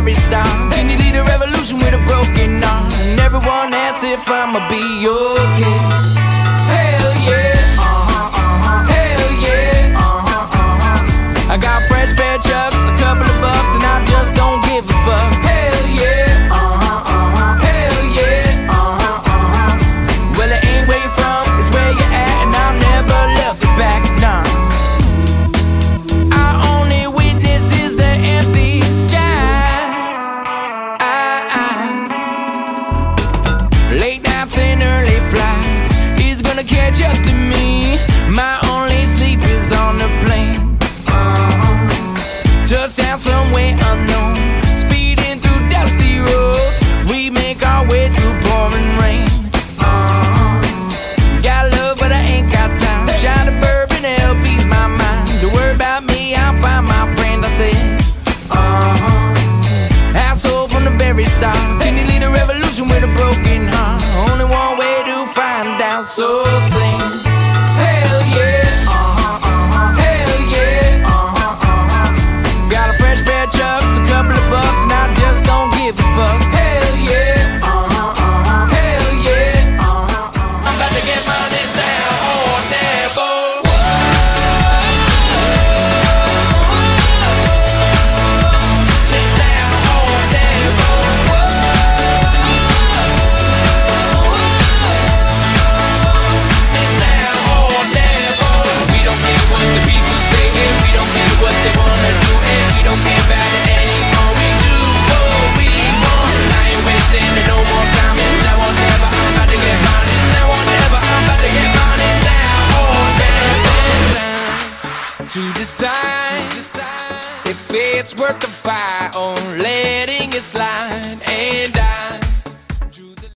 very start. Can you lead a revolution with a broken arm? And everyone asks if I'ma be okay. Hell yeah, hell yeah, I got a fresh pair of chucks, a couple of bucks, and I just don't give a fuck. Hell yeah, hell yeah, well it ain't where you're from, it's where you're at, and I'll never look back, nah. Our only witness is the empty skies. Late nights and early flights is gonna catch up to me. My only sleep is on the plane. Touchdown somewhere unknown, speeding through dusty roads. We make our way through pouring rain. Got love but I ain't got time. Shine a bourbon, LP's my mind. Don't worry about me, I'll find my friend, I said. Asshole from the very start. Can you lead a revolution with a broken heart? Only one way to find out, so sing. Hell yeah, hell yeah, got a fresh pair of chucks, a couple of bucks, and I just don't give a fuck. Hell yeah, hell yeah, I'm about to get money down or never. This down or never. This down or never. We don't care what the people say, and we don't care what they wanna do, and we don't care about it anymore. We do what we want. I ain't wasting no more time, and now or never. I'm about to get money, now or never. I'm about to get money now or never. To decide if it's worth the fight or letting it slide.